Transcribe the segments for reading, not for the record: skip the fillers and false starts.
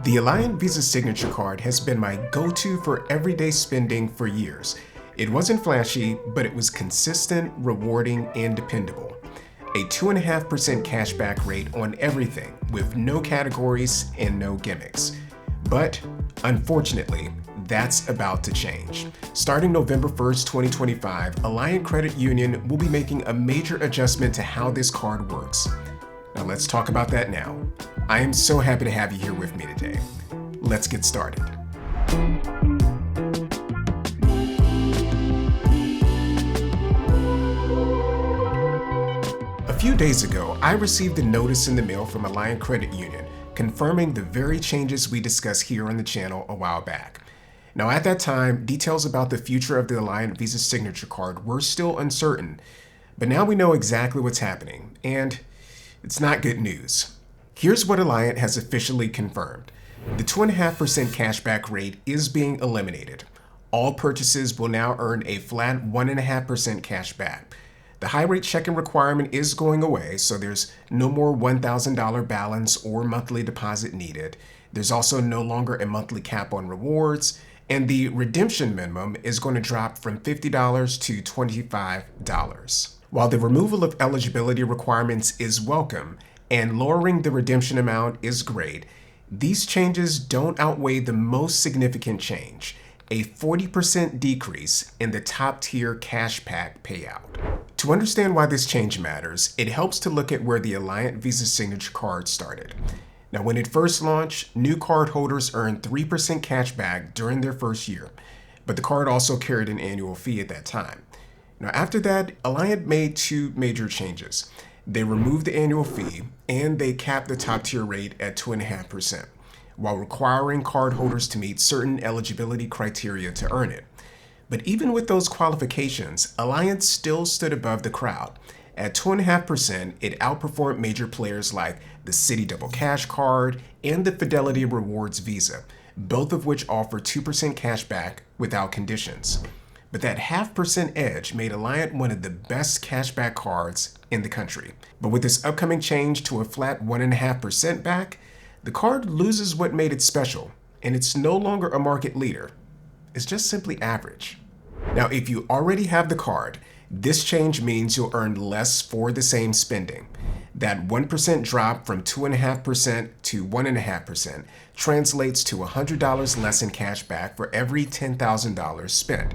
The Alliant Visa Signature card has been my go-to for everyday spending for years. It wasn't flashy, but it was consistent, rewarding, and dependable. A 2.5% cashback rate on everything, with no categories and no gimmicks. But, unfortunately, that's about to change. Starting November 1st, 2025, Alliant Credit Union will be making a major adjustment to how this card works. Now let's talk about that now. I am so happy to have you here with me today. Let's get started. A few days ago, I received a notice in the mail from Alliant Credit Union confirming the very changes we discussed here on the channel a while back. Now at that time, details about the future of the Alliant Visa Signature card were still uncertain, but now we know exactly what's happening, and it's not good news. Here's what Alliant has officially confirmed. The 2.5% cashback rate is being eliminated. All purchases will now earn a flat 1.5% cashback. The high rate check-in requirement is going away, so there's no more $1,000 balance or monthly deposit needed. There's also no longer a monthly cap on rewards, and the redemption minimum is going to drop from $50 to $25. While the removal of eligibility requirements is welcome and lowering the redemption amount is great, these changes don't outweigh the most significant change, a 40% decrease in the top-tier cashback payout. To understand why this change matters, it helps to look at where the Alliant Visa Signature card started. Now, when it first launched, new cardholders earned 3% cashback during their first year, but the card also carried an annual fee at that time. Now, after that, Alliant made two major changes. They removed the annual fee and they capped the top tier rate at 2.5%, while requiring cardholders to meet certain eligibility criteria to earn it. But even with those qualifications, Alliant still stood above the crowd. At 2.5%, it outperformed major players like the Citi Double Cash Card and the Fidelity Rewards Visa, both of which offer 2% cashback without conditions. But that 0.5% edge made Alliant one of the best cashback cards in the country. But with this upcoming change to a flat 1.5% back, the card loses what made it special, and it's no longer a market leader. It's just simply average. Now, if you already have the card, this change means you'll earn less for the same spending. That 1% drop from 2.5% to 1.5% translates to $100 less in cash back for every $10,000 spent.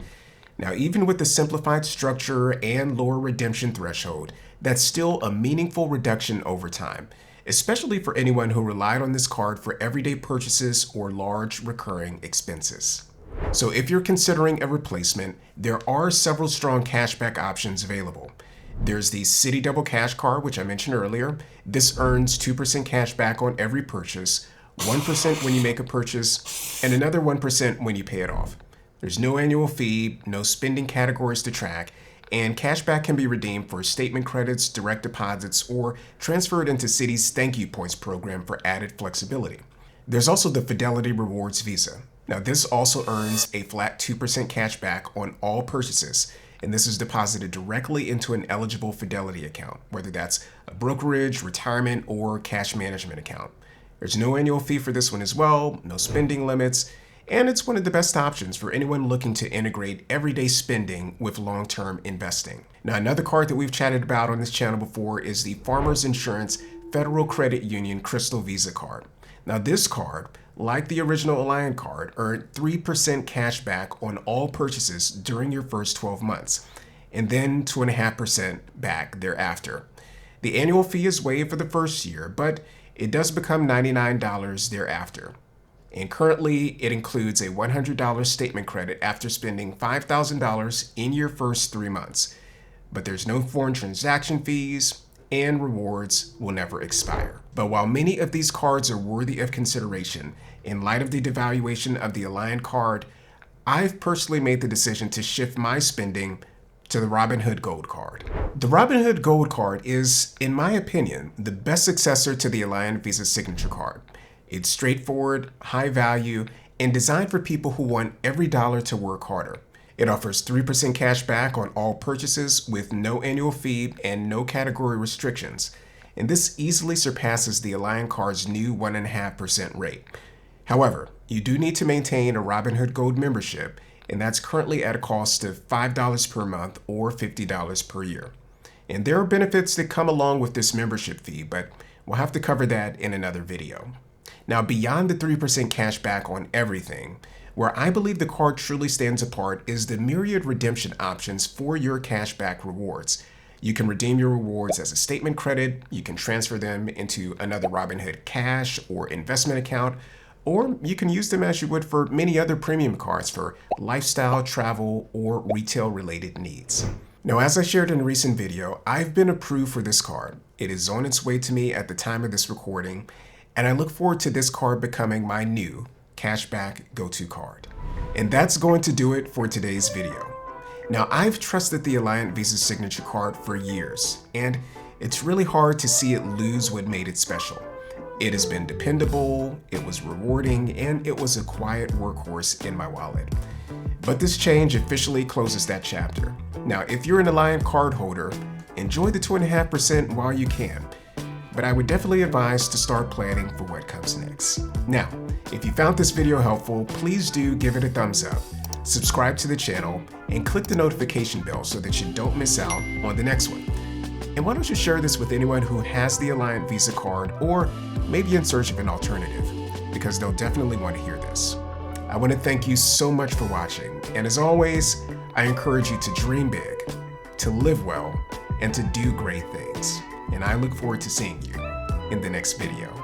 Now, even with the simplified structure and lower redemption threshold, that's still a meaningful reduction over time, especially for anyone who relied on this card for everyday purchases or large recurring expenses. So if you're considering a replacement, there are several strong cashback options available. There's the Citi Double Cash Card, which I mentioned earlier. This earns 2% cash back on every purchase, 1% when you make a purchase, and another 1% when you pay it off. There's no annual fee, no spending categories to track, and cashback can be redeemed for statement credits, direct deposits, or transferred into Citi's Thank You Points program for added flexibility. There's also the Fidelity Rewards Visa. Now, this also earns a flat 2% cashback on all purchases, and this is deposited directly into an eligible Fidelity account, whether that's a brokerage, retirement, or cash management account. There's no annual fee for this one as well, no spending limits, and it's one of the best options for anyone looking to integrate everyday spending with long-term investing. Now, another card that we've chatted about on this channel before is the Farmers Insurance Federal Credit Union Crystal Visa card. Now, this card, like the original Alliant card, earned 3% cash back on all purchases during your first 12 months, and then 2.5% back thereafter. The annual fee is waived for the first year, but it does become $99 thereafter. And currently, it includes a $100 statement credit after spending $5,000 in your first 3 months. But there's no foreign transaction fees, and rewards will never expire. But while many of these cards are worthy of consideration, in light of the devaluation of the Alliant card, I've personally made the decision to shift my spending to the Robinhood Gold card. The Robinhood Gold card is, in my opinion, the best successor to the Alliant Visa Signature card. It's straightforward, high value, and designed for people who want every dollar to work harder. It offers 3% cash back on all purchases with no annual fee and no category restrictions. And this easily surpasses the Alliant card's new 1.5% rate. However, you do need to maintain a Robinhood Gold membership, and that's currently at a cost of $5 per month or $50 per year. And there are benefits that come along with this membership fee, but we'll have to cover that in another video. Now, beyond the 3% cash back on everything, where I believe the card truly stands apart is the myriad redemption options for your cashback rewards. You can redeem your rewards as a statement credit, you can transfer them into another Robinhood cash or investment account, or you can use them as you would for many other premium cards for lifestyle, travel, or retail-related needs. Now, as I shared in a recent video, I've been approved for this card. It is on its way to me at the time of this recording, and I look forward to this card becoming my new cashback go-to card. And that's going to do it for today's video. Now, I've trusted the Alliant Visa Signature card for years, and it's really hard to see it lose what made it special. It has been dependable, it was rewarding, and it was a quiet workhorse in my wallet. But this change officially closes that chapter. Now, if you're an Alliant card holder, enjoy the 2.5% while you can, but I would definitely advise to start planning for what comes next. Now, if you found this video helpful, please do give it a thumbs up, subscribe to the channel, and click the notification bell so that you don't miss out on the next one. And why don't you share this with anyone who has the Alliant Visa card or maybe in search of an alternative, because they'll definitely want to hear this. I want to thank you so much for watching, and as always, I encourage you to dream big, to live well, and to do great things. And I look forward to seeing you in the next video.